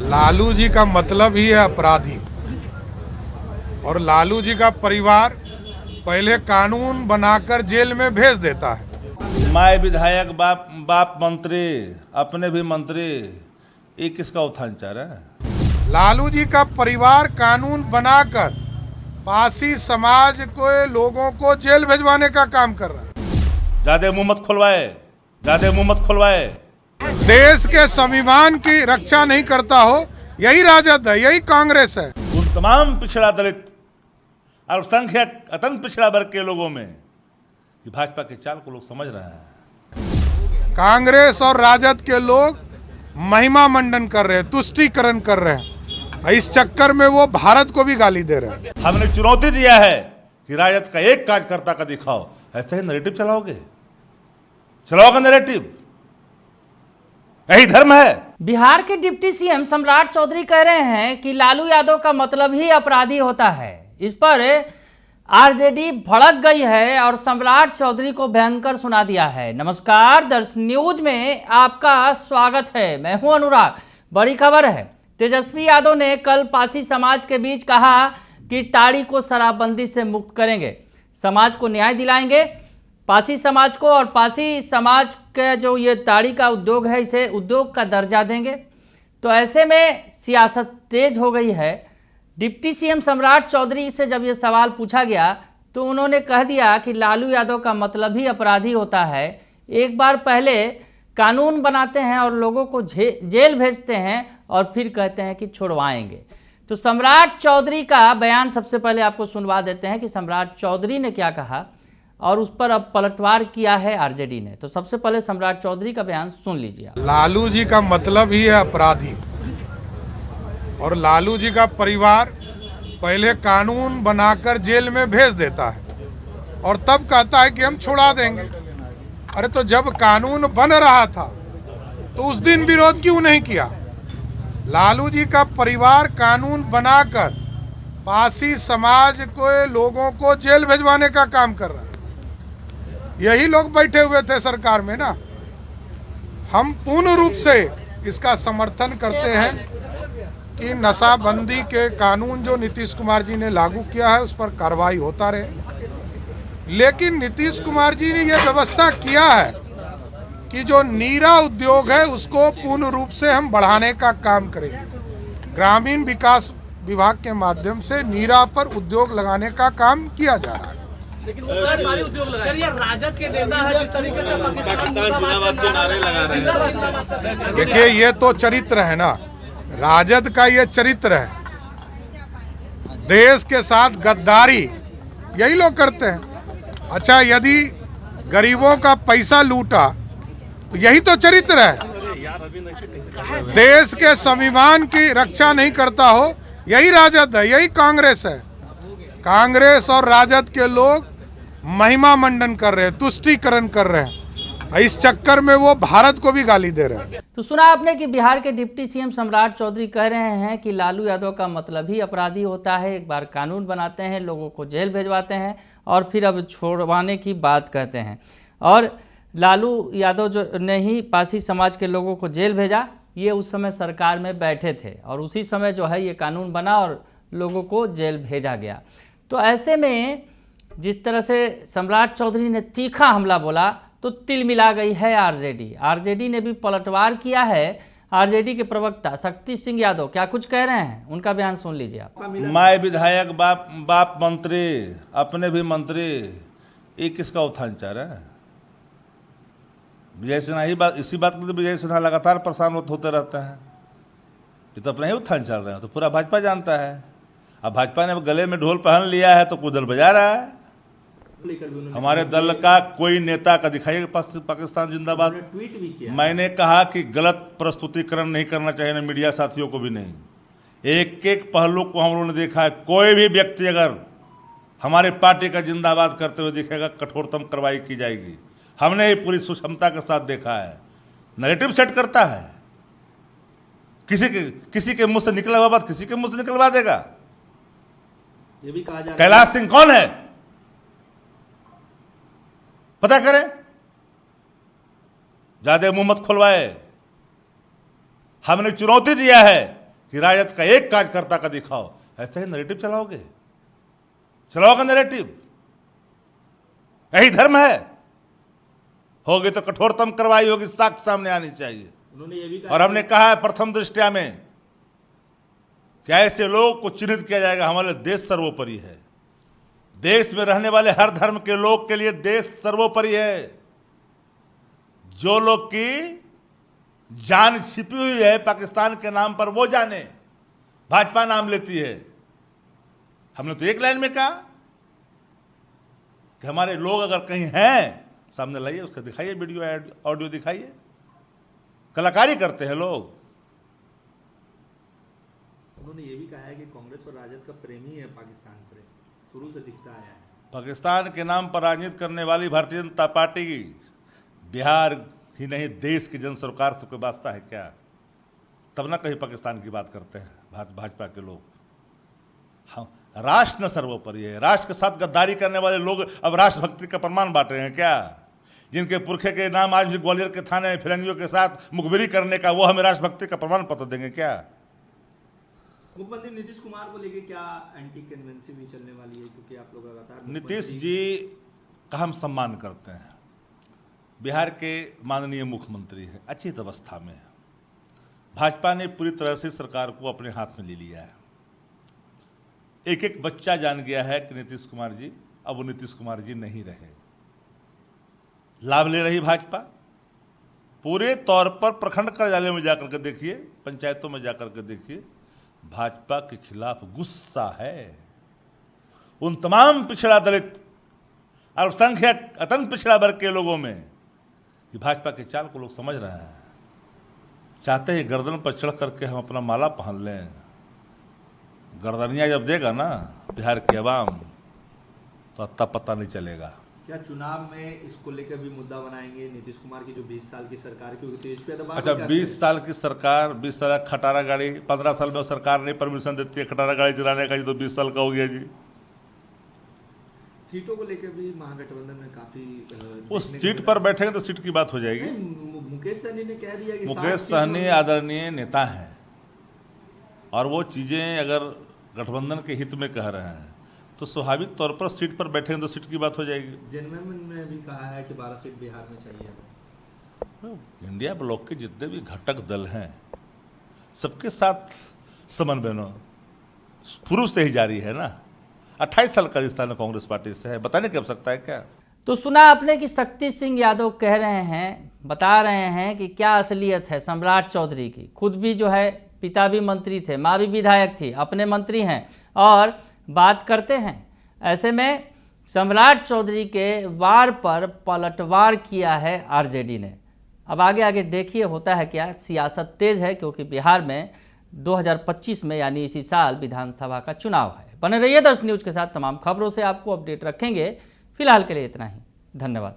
लालू जी का मतलब ही है अपराधी। और लालू जी का परिवार पहले कानून बनाकर जेल में भेज देता है। माय विधायक, बाप बाप मंत्री, अपने भी मंत्री, ये किसका उत्थानचर है? लालू जी का परिवार कानून बनाकर पासी समाज के लोगों को जेल भिजवाने का काम कर रहा है। ज्यादा मुंह मत खुलवाए, ज्यादा मुंह मत खुलवाए। देश के संविधान की रक्षा नहीं करता हो, यही राजद है, यही कांग्रेस है। उन तमाम पिछड़ा दलित, अल्पसंख्यक, अत्यंत पिछड़ा वर्ग के लोगों में कि भाजपा के चाल को लोग समझ रहे हैं। कांग्रेस और राजद के लोग महिमा मंडन कर रहे हैं, तुष्टीकरण कर रहे हैं। इस चक्कर में वो भारत को भी गाली दे रहे हैं। हमने चुनौती दिया है कि राजद का एक कार्यकर्ता का दिखाओ, ऐसे ही नैरेटिव चलाओगे नैरेटिव, यही धर्म है। बिहार के डिप्टी सीएम सम्राट चौधरी कह रहे हैं कि लालू यादव का मतलब ही अपराधी होता है। इस पर आरजेडी भड़क गई है और सम्राट चौधरी को भयंकर सुना दिया है। नमस्कार, दर्शन न्यूज में आपका स्वागत है। मैं हूं अनुराग। बड़ी खबर है, तेजस्वी यादव ने कल पासी समाज के बीच कहा कि ताड़ी को शराबबंदी से मुक्त करेंगे, समाज को न्याय दिलाएंगे, पासी समाज को, और पासी समाज का जो ये ताड़ी का उद्योग है इसे उद्योग का दर्जा देंगे। तो ऐसे में सियासत तेज हो गई है। डिप्टी सीएम सम्राट चौधरी से जब ये सवाल पूछा गया तो उन्होंने कह दिया कि लालू यादव का मतलब ही अपराधी होता है। एक बार पहले कानून बनाते हैं और लोगों को जेल भेजते हैं और फिर कहते हैं कि छुड़वाएंगे। तो सम्राट चौधरी का बयान सबसे पहले आपको सुनवा देते हैं कि सम्राट चौधरी ने क्या कहा और उस पर अब पलटवार किया है आरजेडी ने। तो सबसे पहले सम्राट चौधरी का बयान सुन लीजिए। लालू जी का मतलब ही है अपराधी। और लालू जी का परिवार पहले कानून बनाकर जेल में भेज देता है और तब कहता है कि हम छुड़ा देंगे। अरे तो जब कानून बन रहा था तो उस दिन विरोध क्यों नहीं किया? लालू जी का परिवार कानून बनाकर पासी समाज के लोगों को जेल भिजवाने का काम कर रहा है। यही लोग बैठे हुए थे सरकार में ना। हम पूर्ण रूप से इसका समर्थन करते हैं कि नशाबंदी के कानून जो नीतीश कुमार जी ने लागू किया है उस पर कार्रवाई होता रहे। लेकिन नीतीश कुमार जी ने यह व्यवस्था किया है कि जो नीरा उद्योग है उसको पूर्ण रूप से हम बढ़ाने का काम करेंगे। ग्रामीण विकास विभाग के माध्यम से नीरा पर उद्योग लगाने का काम किया जा रहा है। लेकिन वो सर ये राजद के नेता है, जिस तरीके से पाकिस्तान जिंदाबाद के नारे लगा रहे हैं। देखिए, ये तो चरित्र है ना, राजद का ये चरित्र है। देश के साथ गद्दारी यही लोग करते हैं। अच्छा, यदि गरीबों का पैसा लूटा तो यही तो चरित्र है। देश के संविधान की रक्षा नहीं करता हो, यही राजद है, यही कांग्रेस है। कांग्रेस और राजद के लोग महिमा मंडन कर रहे हैं, तुष्टीकरण कर रहे हैं। इस चक्कर में वो भारत को भी गाली दे रहे हैं। तो सुना आपने कि बिहार के डिप्टी सीएम सम्राट चौधरी कह रहे हैं कि लालू यादव का मतलब ही अपराधी होता है। एक बार कानून बनाते हैं, लोगों को जेल भेजवाते हैं और फिर अब छोड़वाने की बात कहते हैं। और लालू यादव जो ने ही पासी समाज के लोगों को जेल भेजा, ये उस समय सरकार में बैठे थे और उसी समय जो है ये कानून बना और लोगों को जेल भेजा गया। तो ऐसे में जिस तरह से सम्राट चौधरी ने तीखा हमला बोला तो तिल मिला गई है आरजेडी। आरजेडी ने भी पलटवार किया है। आरजेडी के प्रवक्ता शक्ति सिंह यादव क्या कुछ कह रहे हैं, उनका बयान सुन लीजिए आप। माय विधायक, बाप मंत्री, अपने भी मंत्री, ये किसका उत्थानचर है? विजय सिन्हा ही बात, इसी बात के लिए विजय सिन्हा लगातार परेशान होते रहते हैं। ये तो अपना ही उत्थान चल रहे हैं, तो पूरा भाजपा जानता है। अब भाजपा ने गले में ढोल पहन लिया है तो कुदल बजा रहा है। हमारे दल का कोई नेता का दिखाइए पाकिस्तान जिंदाबाद। ट्वीट भी किया। मैंने कहा कि गलत प्रस्तुतिकरण नहीं करना चाहिए, ना मीडिया साथियों को भी नहीं। एक एक पहलू को हम लोगों ने देखा है। कोई भी व्यक्ति अगर हमारे पार्टी का जिंदाबाद करते हुए दिखेगा, कठोरतम कार्रवाई की जाएगी। हमने ही पूरी सुक्षमता के साथ देखा है। नैरेटिव सेट करता है, किसी के मुंह से निकला हुआ बात किसी के मुंह से निकलवा देगा। ये भी कहा जा रहा है कैलाश सिंह कौन है, पता करें। ज्यादा मुंह मत खुलवाए। हमने चुनौती दिया है कि राजद का एक कार्यकर्ता का दिखाओ, ऐसे ही नैरेटिव चलाओगे नैरेटिव। यही धर्म है। होगी तो कठोरतम कार्रवाई होगी, साक्ष्य सामने आनी चाहिए। उन्होंने ये भी कहा और हमने कहा है प्रथम दृष्टया में कि ऐसे लोग को चिन्हित किया जाएगा। हमारे देश सर्वोपरि है। देश में रहने वाले हर धर्म के लोग के लिए देश सर्वोपरि है। जो लोग की जान छिपी हुई है पाकिस्तान के नाम पर, वो जाने। भाजपा नाम लेती है। हमने तो एक लाइन में कहा कि हमारे लोग अगर कहीं हैं, सामने लाइए, उसका दिखाइए, वीडियो ऑडियो दिखाइए। कलाकारी करते हैं लोग। उन्होंने ये भी कहा है कि कांग्रेस और राजद का प्रेमी है पाकिस्तान पर, शुरू से दिखता आया है। पाकिस्तान के नाम पर राजनीति करने वाली भारतीय जनता पार्टी की बिहार ही नहीं, देश की जन सरकार से कोई वास्ता है क्या? तब ना कहीं पाकिस्तान की बात करते हैं भाजपा के लोग। हाँ, राष्ट्र न सर्वोपरि है। राष्ट्र के साथ गद्दारी करने वाले लोग अब राष्ट्रभक्ति का प्रमाण बांट रहे हैं क्या? जिनके पुरखे के नाम आज भी ग्वालियर के थाने में फिरंगियों के साथ मुखबिरी करने का, वो हमें राष्ट्रभक्ति का प्रमाण पत्र देंगे क्या? मुख्यमंत्री नीतीश कुमार को लेके क्या एंटी कन्वेंसी भी चलने वाली है? क्योंकि आप लोग लगातार नीतीश जी का हम सम्मान करते हैं। बिहार के माननीय मुख्यमंत्री हैं, अच्छी अवस्था में है। भाजपा ने पूरी तरह से सरकार को अपने हाथ में ले लिया है। एक एक बच्चा जान गया है कि नीतीश कुमार जी अब वो नीतीश कुमार जी नहीं रहे। लाभ ले रही भाजपा पूरे तौर पर प्रखंड कार्यालय में जाकर के देखिए, पंचायतों में जाकर के देखिए, भाजपा के खिलाफ गुस्सा है। उन तमाम पिछड़ा दलित, अल्पसंख्यक, अत्यंत पिछड़ा वर्ग के लोगों में कि भाजपा के चाल को लोग समझ रहे हैं। चाहते हैं गर्दन पर चढ़ करके हम अपना माला पहन लें। गर्दनिया जब देगा ना बिहार की आवाम, तो अत्ता पता नहीं चलेगा। क्या चुनाव में इसको लेकर भी मुद्दा बनाएंगे नीतीश कुमार की जो 20 साल की सरकार की, क्योंकि इस पे दबाव? अच्छा, 20 साल की सरकार, 20 साल खटारा गाड़ी, 15 साल में सरकार नहीं परमिशन देती है खटारा गाड़ी चलाने का, जी तो 20 साल का हो गया जी। सीटों को लेकर भी महागठबंधन में काफी वो सीट पर बैठेंगे तो सीट की बात हो जाएगी। मुकेश सहनी ने कह दिया कि मुकेश सहनी आदरणीय नेता हैं, और वो चीज़ें अगर गठबंधन के हित में कह रहे हैं तो स्वाभाविक तौर पर सीट पर बैठेंगे तो सीट की बात हो जाएगी। जेएमएम ने भी कहा है कि 12 सीट बिहार में चाहिए। इंडिया ब्लॉक के जितने भी घटक दल हैं, सबके साथ समन्वय पूर्व से ही जारी है ना। 28 साल का रिश्ता कांग्रेस पार्टी से है, बताने की आवश्यकता है क्या? तो सुना आपने कि शक्ति सिंह यादव कह रहे हैं, बता रहे हैं कि क्या असलियत है सम्राट चौधरी की। खुद भी जो है पिता भी मंत्री थे, माँ भी विधायक थी, अपने मंत्री हैं और बात करते हैं। ऐसे में सम्राट चौधरी के वार पर पलटवार किया है आरजेडी ने। अब आगे आगे देखिए होता है क्या। सियासत तेज है क्योंकि बिहार में 2025 में यानी इसी साल विधानसभा का चुनाव है। बने रहिए दर्श न्यूज़ के साथ, तमाम खबरों से आपको अपडेट रखेंगे। फिलहाल के लिए इतना ही, धन्यवाद।